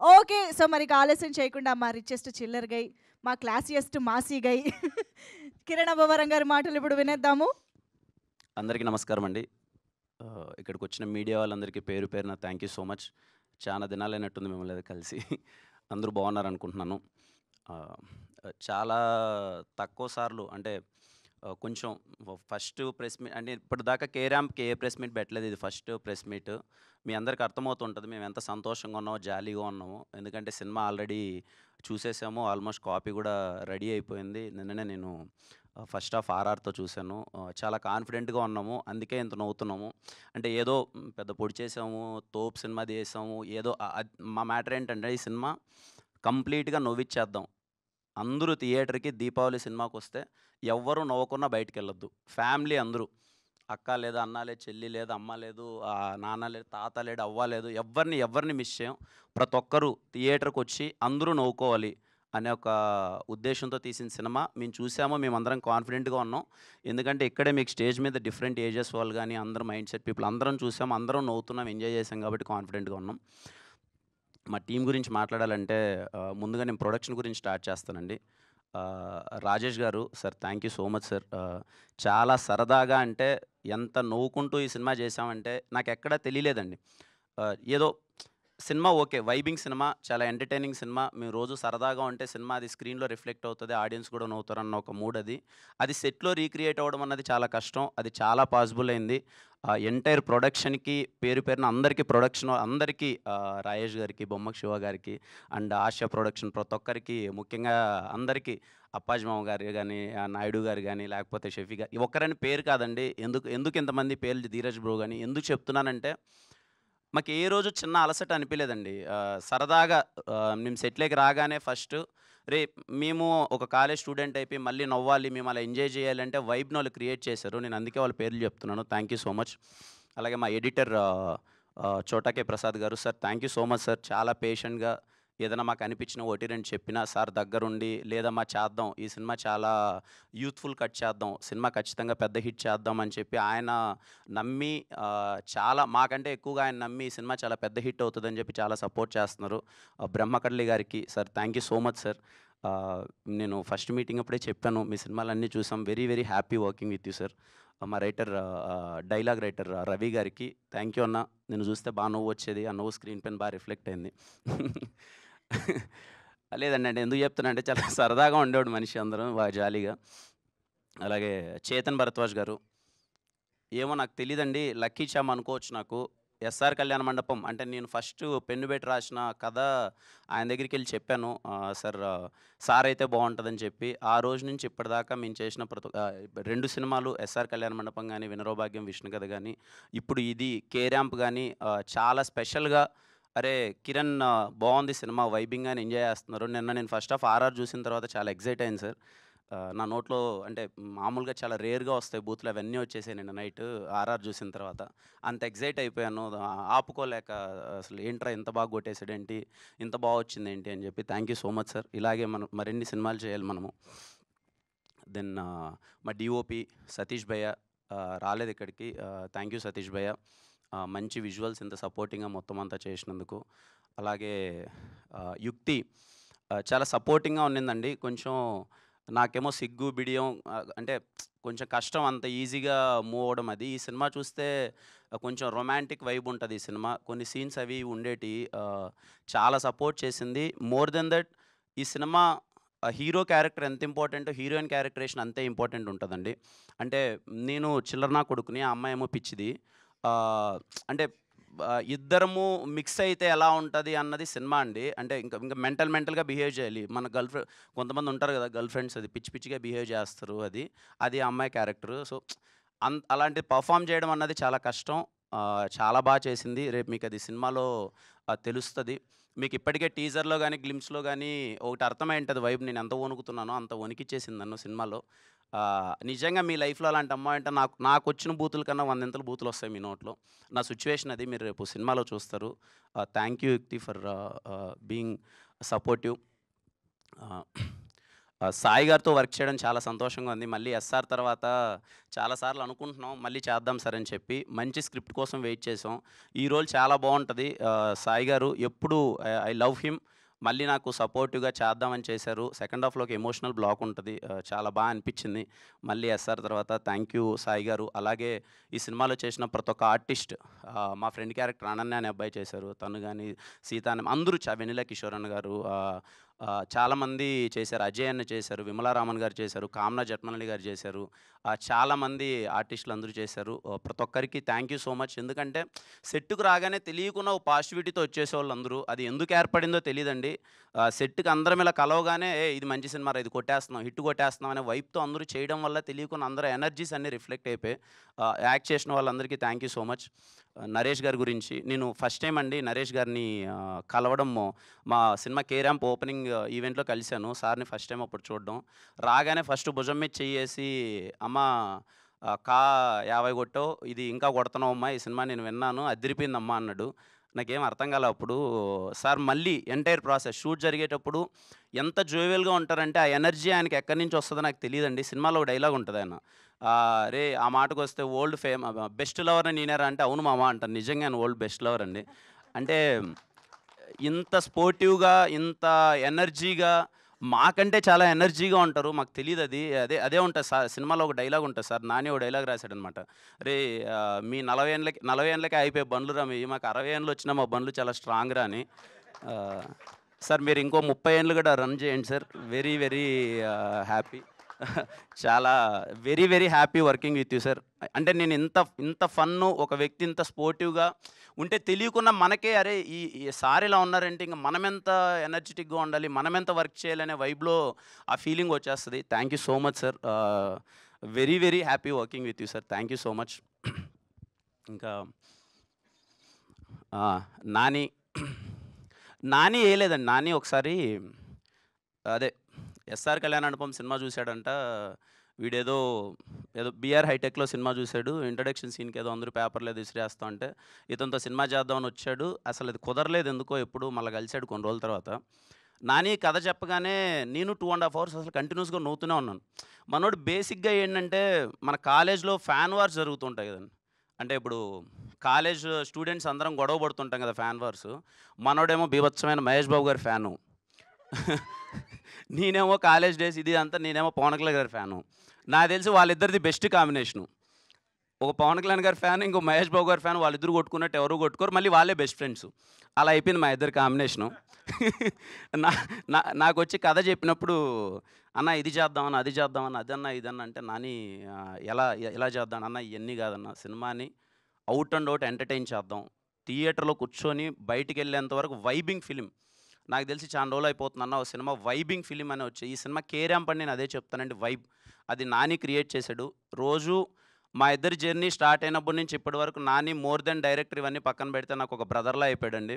Okay. So, మరి ఇక ఆలస్యం చేయకుండా మా రిచెస్ట్ చిల్లర్ గై, మా క్లాసియస్ట్ మాసీ గై కిరణ్ అబ్బవరం గారి మాటలు ఇప్పుడు వినేద్దాము. అందరికీ నమస్కారం అండి. ఇక్కడికొచ్చిన మీడియా వాళ్ళందరికీ పేరు పేరున థ్యాంక్ యూ సో మచ్. చాలా దినాలైనట్టుంది మిమ్మల్ని కలిసి. అందరూ బాగున్నారనుకుంటున్నాను. ఆహ్, చాలా తక్కువ సార్లు అంటే కొంచెం ఫస్ట్ ప్రెస్ మీట్ అంటే ఇప్పటిదాకా కే ర్యాంప్‌కి ఏ ప్రెస్ మీట్ పెట్టలేదు. ఇది ఫస్ట్ ప్రెస్ మీట్. మీ అందరికి అర్థమవుతుంటది మేము ఎంత సంతోషంగా ఉన్నామో, జాలీగా ఉన్నామో. ఎందుకంటే సినిమా ఆల్రెడీ చూసేసాము. ఆల్మోస్ట్ కాపీ గూడా రెడీ అయిపోయింది. నిన్ననే నేను ఫస్ట్ హాఫ్ ఆర్ఆర్‌తో చూసాను. చాలా కాన్ఫిడెంట్‌గా ఉన్నాము. అందుకే ఇంత నవ్వుతున్నాము. అంటే ఏదో పెద్ద పొడి చేసాము, తోపు సినిమా తీసాము, ఏదో మా మ్యాటర్ ఏంటంటే ఈ సినిమా కంప్లీట్‌గా నవ్విచ్చేద్దాం. అందరూ థియేటర్‌కి దీపావళి సినిమాకొస్తే ఎవ్వరు నవ్వకుండా బయటికెళ్ళొద్దు. ఫ్యామిలీ అందరూ. అక్క లేదు, అన్న లేదు, చెల్లి లేదు, అమ్మ లేదు, నాన్న లేదు, తాత లేడు, అవ్వ లేదు. ఎవ్వరిని మిస్ చేయం. ప్రతి ఒక్కరు థియేటర్‌కొచ్చి అందరూ నవ్వుకోవాలి అనే ఒక ఉద్దేశ్యంతో తీసిన సినిమా. మేము చూసాము. మేమందరం కాన్ఫిడెంట్‌గా ఉన్నాం. ఎందుకంటే ఇక్కడే మీకు స్టేజ్ మీద డిఫరెంట్ ఏజెస్ వాళ్ళు గాని, అందరూ మైండ్ సెట్ పీపుల్ అందరం చూసాం. అందరం నవ్వుతున్నాం, ఎంజాయ్ చేసాం కాబట్టి కాన్ఫిడెంట్‌గా ఉన్నాం. మా టీమ్ గురించి మాట్లాడాలంటే ముందుగా నేను ప్రొడక్షన్ గురించి స్టార్ట్ చేస్తానండి. రాజేష్ గారు sir thank you so much sir. చాలా సరదాగా అంటే ఎంత నవ్వుకుంటూ ఈ సినిమా చేశామంటే నాకెక్కడా తెలియలేదండి. ఏదో సినిమా ఓకే. వైబింగ్ సినిమా, చాలా ఎంటర్‌టైనింగ్ సినిమా. మేము రోజు సరదాగా ఉంటే సినిమా అది స్క్రీన్‌లో రిఫ్లెక్ట్ అవుతది. ఆడియన్స్ కూడా నవ్వుతారన్న ఒక మూడ్ అది. అది సెట్‌లో రీక్రియేట్ అవ్వడం అన్నది చాలా కష్టం. అది చాలా పాసిబుల్ అయింది. ఎంటైర్ ప్రొడక్షన్‌కి పేరు పేరున అందరికీ ప్రొడక్షన్ అందరికీ రాజేష్ గారికి, బొమ్మక శివ గారికి అండ్ ఆశ ప్రొడక్షన్ ప్రతి ఒక్కరికి ముఖ్యంగా అందరికీ అప్పాజీ మామ గారు గాని, నాయుడు గారు గాని, లేకపోతే షఫీ గారు ఒక్కరని పేరు కాదండి. ఎందుకు ఎందుకు ఇంతమంది పేర్లు ధీరజ్ బ్రో గాని ఎందుకు చెప్తున్నానంటే మాకు ఏ రోజు చిన్న అలసట అనిపియలేదండి. సరదాగా మేము సెట్‌లోకి రాగానే ఫస్టు మేము ఒక కాలేజ్ స్టూడెంట్ అయిపోయి మళ్ళీ నవ్వాలి, మేము అలా ఎంజాయ్ చేయాలంటే వైబ్‌ని వాళ్ళు క్రియేట్ చేశారు. నేను అందుకే వాళ్ళ పేర్లు చెప్తున్నాను. Thank you so much. అలాగే మా ఎడిటర్ చోటా కే ప్రసాద్ గారు. Sir thank you so much sir. చాలా పేషెంట్‌గా ఏదైనా మాకు అనిపించిన ఒకటి, రెండు చెప్పినా సార్ దగ్గరుండి లేదమ్మా చేద్దాం. ఈ సినిమా చాలా యూత్‌ఫుల్ కట్ చేద్దాం. సినిమా ఖచ్చితంగా పెద్ద హిట్ చేద్దాం అని చెప్పి ఆయన నమ్మి చాలా మాకంటే ఎక్కువగా ఆయన నమ్మి ఈ సినిమా చాలా పెద్ద హిట్ అవుతదని చెప్పి చాలా సపోర్ట్ చేస్తున్నారు. బ్రహ్మకర్లి గారికి sir thank you so much sir. ఆహ్, నేను ఫస్ట్ మీటింగ్ అప్పుడే చెప్పాను. మీ సినిమాలన్నీ చూసాం. Very very happy working with you sir. మా రైటర్ డైలాగ్ రైటర్ రవి గారికి థ్యాంక్ యూ అన్న. నిన్ను చూస్తే బా నవ్వొచ్చేది. ఆ నవ్వు స్క్రీన్ పైన బా రిఫ్లెక్ట్ అయింది. లేదండి. అంటే ఎందుకు చెప్తున్నా అంటే చాలా సరదాగా ఉండేవాడు మనిషి అందరం బాగా జాలీగా. అలాగే చేతన్ భరద్వాజ్ గారు. ఏమో నాకు తెలీదండి. లక్కీ చామ్ అనుకోవచ్చు నాకు. ఎస్ఆర్ కళ్యాణ మండపం అంటే నేను ఫస్టు పెన్ను పెట్టి రాసిన కథ ఆయన దగ్గరికెళ్ళి చెప్పాను. సార్ అయితే బావుంటదని చెప్పి. ఆ రోజు నుంచి ఇప్పటిదాకా మేము చేసిన 2 సినిమాలు ఎస్ఆర్ కళ్యాణ మండపం గాని, వినరోభాగ్యం, విష్ణు కథ గాని, ఇప్పుడు ఇది కే ర్యాంప్ గాని చాలా స్పెషల్‌గా అరే! కిరణ్ బావుంది సినిమా వైబింగ్ అని ఎంజాయ్ చేస్తున్నారు. నిన్న నేను ఫస్ట్ హాఫ్ ఆర్ఆర్ చూసిన తర్వాత చాలా ఎక్సైట్ అయ్యాను సార్. నా నోట్లో అంటే మామూలుగా చాలా రేర్‌గా వస్తాయి బూతులు అవన్నీ వచ్చేసాయి నిన్న నైటు ఆర్ఆర్ చూసిన తర్వాత. అంత ఎక్సైట్ అయిపోయాను. ఆపుకోలేక అసలు ఏంట్రా ఇంత బాగా కొట్టేసాడేంటి? ఇంత బా వచ్చిందేంటి? అని చెప్పి thank you so much sir. ఇలాగే మనం మరిన్ని సినిమాలు చేయాలి మనము. దెన్ మా డీఓపీ సతీష్ భయ్య రాలేదిక్కడికి. థ్యాంక్ యూ సతీష్ భయ్య. మంచి విజువల్స్ ఇంత సపోర్టింగ్‌గా మొత్తం అంతా చేసినందుకు. అలాగే యుక్తి చాలా సపోర్టింగ్‌గా ఉన్నిందండి. కొంచెం నాకేమో సిగ్గు, బిడియం అంటే కొంచెం కష్టం అంత ఈజీగా మూవ్ అవ్వడం అది. ఈ సినిమా చూస్తే కొంచెం రొమాంటిక్ వైబ్ ఉంటది ఈ సినిమా. కొన్ని సీన్స్ అవి ఉండేటియి. చాలా సపోర్ట్ చేసింది. మోర్ దెన్ దట్ ఈ సినిమా హీరో క్యారెక్టర్ ఎంత ఇంపార్టెంటో హీరోయిన్ క్యారెక్టరేషన్ అంతే ఇంపార్టెంట్ ఉంటదండి. అంటే నేను చిల్లర నా కొడుకుని, ఆ అమ్మాయేమో పిచ్చిది. ఆహ్, అంటే ఇద్దరము మిక్స్ అయితే ఎలా ఉంటది అన్నది సినిమా అండి. అంటే ఇంక మెంటల్‌గా బిహేవ్ చేయాలి. మన కొంతమంది ఉంటారు గదా! గర్ల్ ఫ్రెండ్స్ అది పిచ్చి పిచ్చిగా బిహేవ్ చేస్తారు అది. అది ఆ అమ్మాయి క్యారెక్టరు. సో, అలాంటిది పెర్ఫార్మ్ చేయడం అన్నది చాలా కష్టం. చాలా బా చేసింది. రేపు మీకది సినిమాలో తెలుస్తది. మీకిప్పటికే టీజర్‌లో గాని, గ్లింప్స్‌లో గాని ఒకటి అర్థమై ఉంటది వైబ్ నేనెంత వణుకుతున్నానో అంత వణికిచ్చేసింది నన్ను సినిమాలో. నిజంగా మీ లైఫ్‌లో అలాంటి అమ్మాయి ఉంటే నాకొచ్చిన బూతుల కన్నా వందింతలు బూతులొస్తాయి మీ నోట్లో. నా సిట్యుయేషన్ అది. మీరు రేపు సినిమాలో చూస్తారు. థ్యాంక్ యూ యుక్తి ఫర్ బీయింగ్ సపోర్టివ్. ఆహ్, సాయి గారితో వర్క్ చేయడం చాలా సంతోషంగా ఉంది. మళ్ళీ ఎస్ఆర్ తర్వాత చాలా సార్లు అనుకుంటున్నాం మళ్ళీ చేద్దాం సార్ అని చెప్పి. మంచి స్క్రిప్ట్ కోసం వెయిట్ చేసాం. ఈ రోల్ చాలా బావుంటది. సాయి గారు ఎప్పుడు ఐ లవ్ హిమ్. మళ్ళీ నాకు సపోర్టివ్‌గా చేద్దామని చేశారు. సెకండ్ హాఫ్‌లో ఒక ఎమోషనల్ బ్లాక్ ఉంటది. చాలా అనిపించింది. మళ్ళీ ఎస్ఆర్ తర్వాత థ్యాంక్ యూ సాయి గారు. అలాగే ఈ సినిమాలో చేసిన ప్రతి ఒక్క ఆర్టిస్ట్, మా ఫ్రెండ్ క్యారెక్టర్ అనన్య అనే అబ్బాయి చేశారు. తను గాని, సీత అని అందరూ వెన్నెల కిషోర్ అన్న గారు, చాలామంది చేశారు. అజయ్ అన్న చేశారు, విమలారామన్ గారు చేశారు, కామ్నా జట్మలని గారు చేశారు. చాలామంది ఆర్టిస్టులు అందరూ చేశారు. ప్రతి ఒక్కరికి థ్యాంక్ యూ సో మచ్. ఎందుకంటే సెట్‌కి రాగానే తెలియకుండా ఓ పాజిటివిటీతో వచ్చేసేవాళ్ళు అందరూ. అది ఎందుకు ఏర్పడిందో తెలీదండి. సెట్‌కి అందరం ఇలా కలవగానే ఇది మంచి సినిమారా, ఇది కొట్టేస్తున్నాం, హిట్ కొట్టేస్తున్నాం అనే వైబ్‌తో అందరూ చేయడం వల్ల తెలియకుండా అందరూ ఎనర్జీస్ అన్నీ రిఫ్లెక్ట్ అయిపోయాయి. యాక్ట్ చేసిన వాళ్ళందరికీ thank you so much. Naresh గారి గురించి నేను ఫస్ట్ టైం అండి నరేష్ గారిని కలవడం మా సినిమా కే ర్యాంప్ ఓపెనింగ్ ఈవెంట్‌లో కలిసాను. సార్‌ని ఫస్ట్ టైం అప్పుడు చూడడం. రాగానే ఫస్ట్ భుజం మీద చెయ్యేసి, "అమ్మ, కా 50 కొట్టావు, ఇది ఇంకా కొడుతున్నావమ్మా, ఈ సినిమా నేను విన్నాను, అదిరిపోయిందమ్మా" అన్నాడు. నాకేం అర్థం కాలే అప్పుడు. సార్ మళ్ళీ ఎంటైర్ ప్రాసెస్ షూట్ జరిగేటప్పుడు ఎంత జోవియల్‌గా ఉంటారంటే, ఆ ఎనర్జీ ఆయనకి ఎక్కడి నుంచి వస్తదో నాకు తెలీదండి. సినిమాలో ఒక డైలాగ్ ఉంటది ఆయన, "రేయ్ ఆ మాటకొస్తే బెస్ట్ లవర్‌ని నేనేరా" అంటే, "అవును మామ" అంటాను. నిజంగా ఆయన బెస్ట్ లవర్ అండి. అంటే ఇంత స్పోర్టివ్‌గా, ఇంత ఎనర్జీగా, మాకంటే చాలా ఎనర్జీగా ఉంటారు. మాకు తెలీదది. అదే ఉంటది సినిమాలో ఒక డైలాగ్ ఉంటది సార్. నాని ఓ డైలాగ్ రాసాడనమాట. "రేయ్ మీ 40 ఏండ్లకే అయిపోయే బండ్లురా మీయి. మాకు 60 ఏండ్లొచ్చినా మా బండ్లు చాలా స్ట్రాంగ్‌రా" అని. సార్ మీరు ఇంకో 30 ఏండ్లు కూడా రన్ చేయండి సార్. Very, very happy. చాలా very happy working with you sir. అంటే నేను ఇంత ఫన్ను, ఒక వ్యక్తి ఇంత స్పోర్టివ్‌గా ఉంటే తెలియకుండా మనకే అరే ఈ సార్ ఇలా ఉన్నారంటే ఇంక మనమెంత ఎనర్జిటిక్‌గా ఉండాలి, మనమెంత వర్క్ చేయాలనే వైబ్‌లో ఆ ఫీలింగ్ వచ్చేస్తది. Thank you so much sir. Very happy working with you sir. Thank you so much. ఇంకా నాని నాని ఏ లేదండి. నాని ఒకసారి అదే ఎస్ఆర్ కళ్యాణమండపం సినిమా చూసాడంట. వీడేదో బీఆర్ హైటెక్‌లో సినిమా చూసాడు. ఇంట్రడక్షన్ సీన్‌కి ఏదో అందరూ పేపర్‌లో ఏదో విసిరేస్తా ఉంటే ఇతనితో సినిమా చేద్దామని వచ్చాడు. అసలు అది కుదరలేదు ఎందుకో, ఎప్పుడు మళ్ళీ కలిసాడు కొన్ని రోజుల తర్వాత. నాని కథ చెప్పగానే నేను 2½ అవర్స్ అసలు కంటిన్యూస్‌గా నవ్వుతూనే ఉన్నాను. మనోడు బేసిక్‌గా ఏంటంటే, మన కాలేజ్‌లో ఫ్యాన్ వార్స్ జరుగుతుంటాయి కదండీ. అంటే ఇప్పుడు కాలేజ్ స్టూడెంట్స్ అందరం గొడవ పడుతుంటాం కదా, ఫ్యాన్ వార్స్. మనోడేమో బీభత్సమైన మహేష్ బాబు గారి ఫ్యాను. నేనేమో కాలేజ్ డేస్ ఇది అంతా, నేనేమో పవన్ కళ్యాణ్ గారి ఫ్యాను. నాకు తెలిసి వాళ్ళిద్దరిది బెస్ట్ కాంబినేషను. ఒక పవన్ కళ్యాణ్ గారి ఫ్యాన్, ఇంకో మహేష్ బాబు గారి ఫ్యాన్, వాళ్ళిద్దరు కొట్టుకున్నట్టు ఎవరు కొట్టుకోరు. మళ్ళీ వాళ్ళే బెస్ట్ ఫ్రెండ్స్. అలా అయిపోయింది మా ఇద్దరి కాంబినేషను. నాకొచ్చి కథ చెప్పినప్పుడు, "అన్న ఇది చేద్దామన్నా, అది చేద్దామన్నా, అదన్నా ఇదన్నా" అంటే, "నాని ఎలా చేద్దాం అన్న, ఇవన్నీ కాదన్న, సినిమాని అవుట్ అండ్ అవుట్ ఎంటర్టైన్ చేద్దాం. థియేటర్‌లో కూర్చొని బయటికెళ్ళేంత వరకు వైబింగ్ ఫిలిం. నాకు తెలిసి చాలా రోజులు అయిపోతుందన్న ఒక సినిమా వైబింగ్ ఫిలిం అని వచ్చి, ఈ సినిమా కే ర్యాంప్ అని నేను అదే చెప్తానండి, వైబ్. అది నాని క్రియేట్ చేశాడు. రోజు మా ఇద్దరి జర్నీ స్టార్ట్ అయినప్పటి నుంచి ఇప్పటి వరకు నాని మోర్ దెన్ డైరెక్టర్ ఇవన్నీ పక్కన పెడితే నాకు ఒక బ్రదర్‌లా అయిపోయాడండి.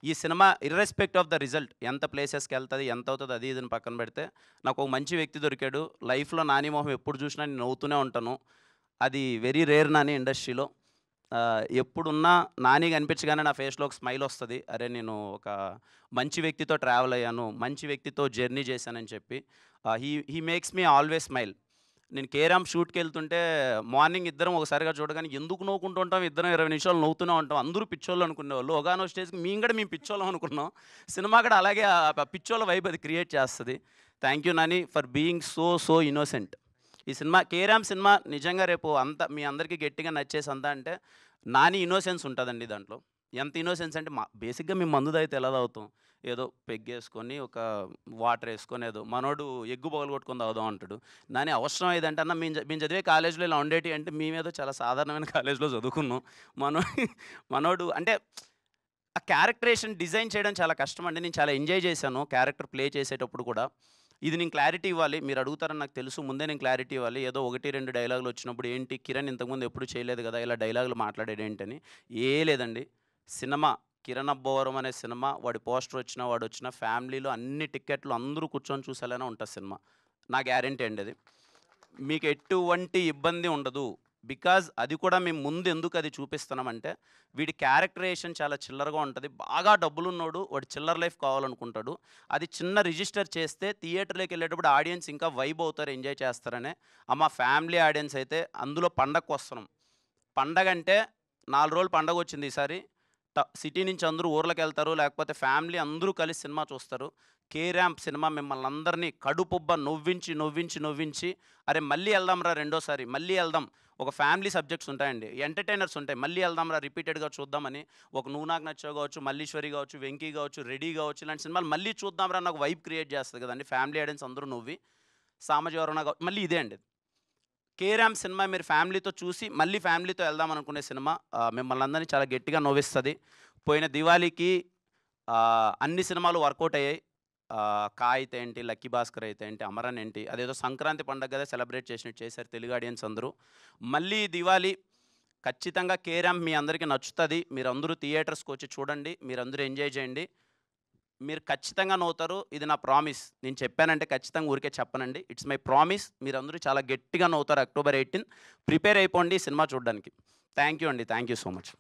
ఈ సినిమా ఇర్రెస్పెక్ట్ ఆఫ్ ద రిజల్ట్, ఎంత ప్లేసెస్‌కి వెళ్తది, ఎంత అవుతది, అది ఇదని పక్కన పెడితే నాకు ఒక మంచి వ్యక్తి దొరికాడు. లైఫ్‌లో నాని మొహం ఎప్పుడు చూసినా నేను నవ్వుతూనే ఉంటాను. అది వెరీ రేర్ నాని ఇండస్ట్రీలో. ఎప్పుడున్నా నాని కనిపించగానే నా ఫేస్‌లో ఒక స్మైల్ వస్తది. అరే నేను ఒక మంచి వ్యక్తితో ట్రావెల్ అయ్యాను, మంచి వ్యక్తితో జర్నీ చేశానని చెప్పి. He makes me always smile. నేను కే ర్యాంప్ షూట్‌కెళ్తుంటే మార్నింగ్ ఇద్దరం ఒకసారిగా చూడగానే ఎందుకు నవ్వుకుంటూ ఉంటాం, ఇద్దరం 20 నిమిషాలు నవ్వుతూనే ఉంటాం. అందరూ పిచ్చోళ్ళు అనుకునేవాళ్ళు. ఒకానొక స్టేజ్‌కి మేము పిచ్చోళ్ళం అనుకున్నాం. సినిమా కూడా అలాగే పిచ్చోళ్ళ వైబ్ అది క్రియేట్ చేస్తది. Thank you Nani for being so innocent. ఈ సినిమా కే ర్యాంప్ సినిమా నిజంగా రేపు మీ అందరికీ గట్టిగా నచ్చేసి అంటే నాని ఇన్నోసెన్స్ ఉంటుందండి దాంట్లో. ఎంత ఇన్నోసెన్స్ అంటే, బేసిక్‌గా మేము మందు తాగితే ఎలా తాగుతాం? ఏదో పెగ్గేసుకొని, ఒక వాటర్ వేసుకొని, ఏదో మనోడు ఎగ్గు పగలగొట్టుకొని తాగుదాం అంటాడు. నాని అవసరం ఏదంటే, అన్న మేము చదివే కాలేజ్‌లో ఇలా ఉండేటివి అంటే, మేమేదో చాలా సాధారణమైన కాలేజ్‌లో చదువుకున్నాం. మనోడు అంటే ఆ క్యారెక్టరేషన్ డిజైన్ చేయడం చాలా కష్టమండి. నేను చాలా ఎంజాయ్ చేశాను క్యారెక్టర్ ప్లే చేసేటప్పుడు కూడా. ఇది నేను క్లారిటీ ఇవ్వాలి, మీరు అడుగుతారని నాకు తెలుసు. ముందే నేను క్లారిటీ ఇవ్వాలి. ఏదో 1, 2 డైలాగులు వచ్చినప్పుడు, ఏంటి కిరణ్ ఇంతకుముందు ఎప్పుడు చేయలేదు కదా, ఇలా డైలాగులు మాట్లాడాడు ఏంటని. లేదండి. సినిమా కిరణ్ అబ్బవరం అనే సినిమా, వాడి పోస్టర్ వచ్చినా, వాడొచ్చినా ఫ్యామిలీలో అన్ని టిక్కెట్లు అందరూ కూర్చొని చూసేలానే ఉంటుంది సినిమా. నా గ్యారంటీ అండి అది. మీకు ఎటువంటి ఇబ్బంది ఉండదు. బికాజ్ అది కూడా మేము ముందు ఎందుకు అది చూపిస్తున్నామంటే వీడి క్యారెక్టరేషన్ చాలా చిల్లరగా ఉంటుంది. బాగా డబ్బులున్నోడు వాడు చిల్లర లైఫ్ కావాలనుకుంటాడు. అది చిన్న రిజిస్టర్ చేస్తే థియేటర్‌లోకి వెళ్ళేటప్పుడు ఆడియన్స్ ఇంకా వైబ్ అవుతారు, ఎంజాయ్ చేస్తారనే. మా ఫ్యామిలీ ఆడియన్స్ అయితే అందులో పండగకొస్తున్నాం. పండగంటే 4 రోజులు పండగొచ్చింది ఈసారి. సిటీ నుంచి అందరూ ఊర్లకెళ్తారు. లేకపోతే ఫ్యామిలీ అందరూ కలిసి సినిమా చూస్తారు. 'కే ర్యాంప్' సినిమా మిమ్మల్ని అందరినీ కడుపుబ్బ నవ్వించి, అరే మళ్ళీ ఎళ్దాంరా రెండోసారి, మళ్ళీ ఎళ్దాం. ఒక ఫ్యామిలీ సబ్జెక్ట్స్ ఉంటాయండి. ఎంటర్‌టైనర్స్ ఉంటాయి. మళ్ళీ ఎళ్దాంరా రిపీటెడ్‌గా చూద్దామని. ఒక 'నువ్వు నాకు నచ్చావు' కావచ్చు, 'మల్లీశ్వరి' కావచ్చు, 'వెంకీ' కావచ్చు, 'రెడీ' కావచ్చు, ఇలాంటి సినిమాలు మళ్ళీ చూద్దాంరా అని ఒక వైబ్ క్రియేట్ చేస్తది కదండీ. ఫ్యామిలీ ఆడియన్స్ అందరూ నవ్వి. 'సామజవరన' మళ్ళీ ఇదే అండి. 'కే ర్యాంప్' సినిమా మీరు ఫ్యామిలీతో చూసి మళ్ళీ ఫ్యామిలీతో వెళ్దాం అనుకునే సినిమా. మిమ్మల్ని అందరిని చాలా గట్టిగా నవ్విస్తది. పోయిన దివాళీకి అన్ని సినిమాలు వర్కౌట్ అయ్యాయి. 'కా' అయితే ఏంటి, 'లక్కీ భాస్కర్' అయితే ఏంటి, 'అమరన్' ఏంటి, అదేదో సంక్రాంతి పండగ కదా సెలబ్రేట్ చేసినట్టు చేశారు తెలుగు ఆడియన్స్ అందరూ. మళ్ళీ ఈ దివాళీ ఖచ్చితంగా 'కే ర్యాంప్' మీ అందరికీ నచ్చుతది. మీరందరూ థియేటర్స్‌కి వచ్చి చూడండి. మీరందరూ ఎంజాయ్ చేయండి. మీరు ఖచ్చితంగా నవ్వుతారు. ఇది నా ప్రామిస్. నేను చెప్పానంటే ఖచ్చితంగా ఊరికే చెప్పనండి. It's my promise. మీరందరూ చాలా గట్టిగా నవ్వుతారు. అక్టోబర్ 18 ప్రిపేర్ అయిపోండి సినిమా చూడడానికి. థ్యాంక్ యూ అండి. Thank you so much.